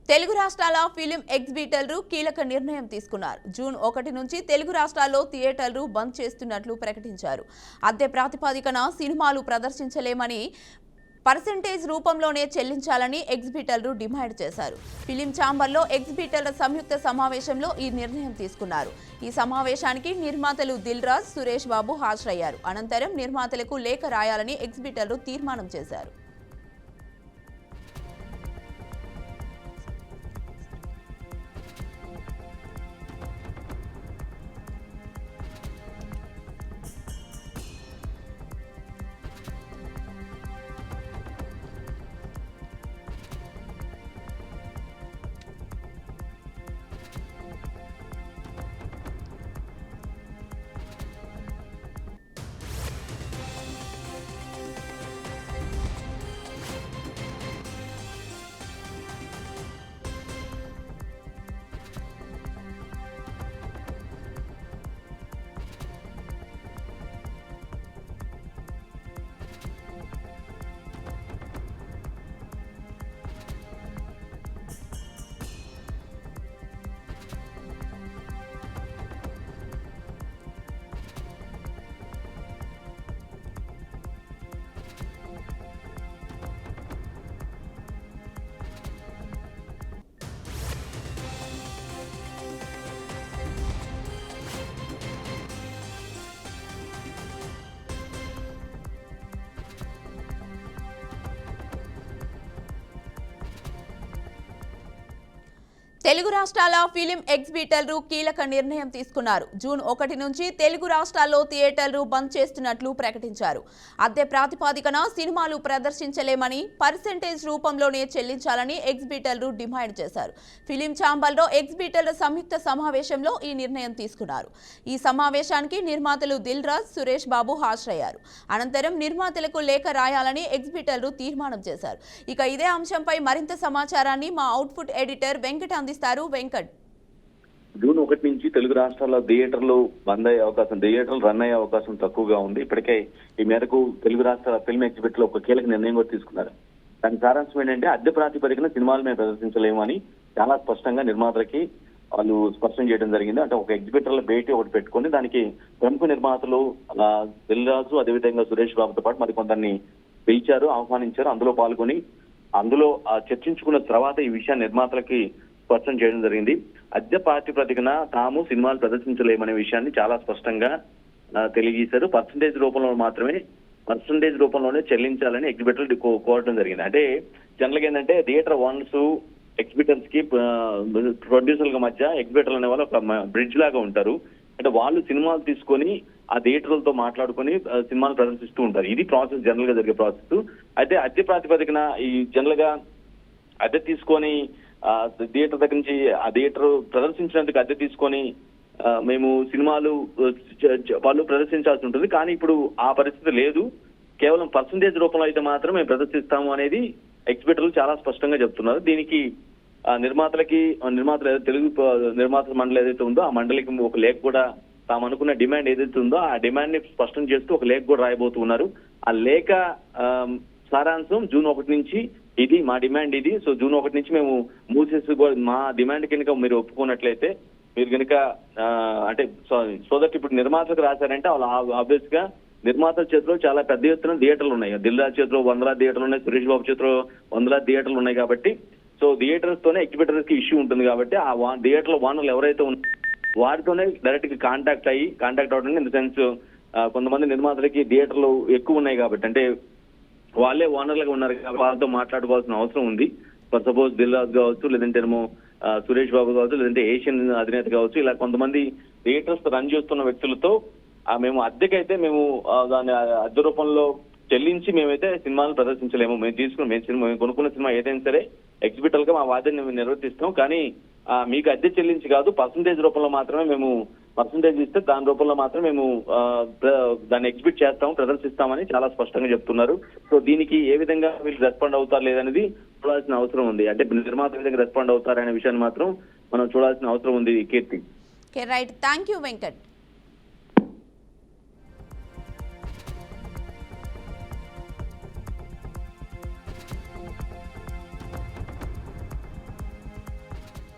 తెలుగు రాష్ట్రాల ఫిలిం ఎగ్జిబిటర్లు కీలక నిర్ణయం తీసుకున్నారు. జూన్ 1 నుంచి తెలుగు రాష్ట్రాల్లో థియేటర్లు బంద్ చేస్తున్నట్లు ప్రకటించారు. అద్దె ప్రాతిపదికన సినిమాలు ప్రదర్శించలేమని పర్సెంటేజ్ రూపంలోనే చెల్లించాలని ఎగ్జిబిటర్లు డిమాండ్ చేశారు. ఫిలిం ఛాంబర్లో ఎగ్జిబిటర్ల సంయుక్త సమావేశంలో ఈ నిర్ణయం తీసుకున్నారు. ఈ సమావేశానికి నిర్మాతలు దిల్ రాజు, సురేష్ బాబు హాజరయ్యారు. అనంతరం నిర్మాతలకు లేఖ రాయాలని ఎగ్జిబిటర్లు తీర్మానం చేశారు. తెలుగు రాష్ట్రాల ఫిలిం ఎగ్జిబిటర్లు కీలక నిర్ణయం తీసుకున్నారు. జూన్ 1 నుంచి తెలుగు రాష్ట్రాల్లో థియేటర్లు బంద్ చేస్తున్నట్లు ప్రకటించారు. అద్దె ప్రాతిపదికన సినిమాలు ప్రదర్శించలేమని పర్సెంటేజ్ రూపంలోనే చెల్లించాలని ఎగ్జిబిటర్లు డిమాండ్ చేశారు. ఫిలిం ఛాంబర్లో ఎగ్జిబిటర్ల సంయుక్త సమావేశంలో ఈ నిర్ణయం తీసుకున్నారు. ఈ సమావేశానికి నిర్మాతలు దిల్ రాజు, సురేష్ బాబు హాజరయ్యారు. అనంతరం నిర్మాతలకు లేఖ రాయాలని ఎగ్జిబిటర్లు తీర్మానం చేశారు. ఇక ఇదే అంశంపై మరింత సమాచారాన్ని మా అవుట్పుట్ ఎడిటర్ వెంకట్ అందిస్తారు. వెంకట్, జూన్ 1 నుంచి తెలుగు రాష్ట్రాల్లో థియేటర్లు బంద్ అయ్యే అవకాశం, థియేటర్లు రన్ అయ్యే అవకాశం తక్కువగా ఉంది. ఇప్పటికే ఈ మేరకు తెలుగు రాష్ట్రాల ఫిల్మ్ ఎగ్జిబిట్ లో ఒక కీలక నిర్ణయం కూడా తీసుకున్నారు. దాని సారాంశం ఏంటంటే అద్దె ప్రాతిపదికన సినిమాలు మేము ప్రదర్శించలేము అని చాలా స్పష్టంగా నిర్మాతలకి వాళ్ళు స్పష్టం చేయడం జరిగింది. అంటే ఒక ఎగ్జిబిటర్ల భేటీ ఒకటి పెట్టుకుని దానికి ప్రముఖ నిర్మాతలు దిల్ రాజు, అదేవిధంగా సురేష్ బాబుతో పాటు మరి కొందరిని పిలిచారు, ఆహ్వానించారు. అందులో పాల్గొని చర్చించుకున్న తర్వాత ఈ విషయాన్ని నిర్మాతలకి స్పష్టం చేయడం జరిగింది. అద్దె ప్రాతిపదికన తాము సినిమాలు ప్రదర్శించలేమనే విషయాన్ని చాలా స్పష్టంగా తెలియజేశారు. పర్సంటేజ్ రూపంలోనే చెల్లించాలని ఎగ్జిబిటర్లు కోరడం జరిగింది. అంటే జనరల్గా ఏంటంటే థియేటర్ ఓనర్స్ ఎగ్జిబిటర్స్ కి ప్రొడ్యూసర్ల మధ్య ఎగ్జిబిటర్లు అనే వాళ్ళు ఒక బ్రిడ్జ్ లాగా ఉంటారు. అంటే వాళ్ళు సినిమాలు తీసుకొని ఆ థియేటర్లతో మాట్లాడుకొని సినిమాలు ప్రదర్శిస్తూ ఉంటారు. ఇది ప్రాసెస్, జనరల్ గా జరిగే ప్రాసెస్. అయితే అద్దె ప్రాతిపదికన ఈ జనరల్ గా అద్దె తీసుకొని థియేటర్ దగ్గర నుంచి ఆ థియేటర్ ప్రదర్శించినందుకు అద్దె తీసుకొని మేము సినిమాలు వాళ్ళు ప్రదర్శించాల్సి ఉంటుంది. కానీ ఇప్పుడు ఆ పరిస్థితి లేదు. కేవలం పర్సంటేజ్ రూపంలో అయితే మాత్రం మేము ప్రదర్శిస్తాము అనేది ఎగ్జిబిటర్లు చాలా స్పష్టంగా చెప్తున్నారు. దీనికి నిర్మాతలు తెలుగు నిర్మాతల మండలి ఏదైతే ఉందో ఆ మండలికి ఒక లేఖ కూడా తాము అనుకున్న డిమాండ్ ఏదైతే ఉందో ఆ డిమాండ్ ని స్పష్టం చేస్తూ ఒక లేఖ కూడా రాయబోతున్నారు. ఆ లేఖ సారాంశం జూన్ 1 నుంచి ఇది మా డిమాండ్ ఇది. సో జూన్ 1 నుంచి మేము మూసేసి మా డిమాండ్ కనుక మీరు ఒప్పుకున్నట్లయితే మీరు కనుక అంటే సో దట్ ఇప్పుడు నిర్మాతలకు రాశారంటే వాళ్ళు ఆబ్వియస్ గా నిర్మాతల చేతిలో చాలా పెద్ద ఎత్తున థియేటర్లు ఉన్నాయి. దిల్ రాజు చేతిలో 100 థియేటర్లు ఉన్నాయి, సురేష్ బాబు చేతిలో 100 థియేటర్లు ఉన్నాయి. కాబట్టి సో థియేటర్స్ తోనే ఎగ్జిబిటర్స్ కి ఇష్యూ ఉంటుంది. కాబట్టి ఆ థియేటర్ల ఓనర్లు ఎవరైతే ఉన్నారో వారితోనే డైరెక్ట్ గా కాంటాక్ట్ అవడం. ఇన్ ద సెన్స్ కొంతమంది నిర్మాతలకి థియేటర్లు ఎక్కువ ఉన్నాయి కాబట్టి, అంటే వాళ్ళే ఓనర్లుగా ఉన్నారు కాబట్టి వాళ్ళతో మాట్లాడుకోవాల్సిన అవసరం ఉంది. ఫర్ సపోజ్ దిల్ రాజు కావచ్చు, లేదంటే సురేష్ బాబు కావచ్చు, లేదంటే ఏషియన్ అధినేత కావచ్చు, ఇలా కొంతమంది థియేటర్స్ రన్ చేస్తున్న వ్యక్తులతో మేము అద్దెకైతే మేము దాని అద్దె రూపంలో చెల్లించి మేమైతే సినిమాలు ప్రదర్శించలేము. మేము కొనుక్కున్న సినిమా ఏదైనా సరే ఎగ్జిబిటర్ గా మా వాదన నిర్వర్తిస్తాం. కానీ మీకు అద్దె చెల్లించి కాదు, పర్సంటేజ్ రూపంలో మాత్రమే మేము పర్సంటేజ్ ఇస్తే దాని రూపంలో మాత్రం మేము దాన్ని ఎగ్జిబిట్ చేస్తాము, ప్రదర్శిస్తామని చాలా స్పష్టంగా చెప్తున్నారు. సో దీనికి ఏ విధంగా వీళ్ళు రెస్పాండ్ అవుతారు లేదనేది చూడాల్సిన అవసరం ఉంది. అంటే నిర్మాత ఏ విధంగా రెస్పాండ్ అవుతారనే విషయాన్ని మాత్రం మనం చూడాల్సిన అవసరం ఉంది. కీర్తి, రైట్, థ్యాంక్ యూ వెంకట్.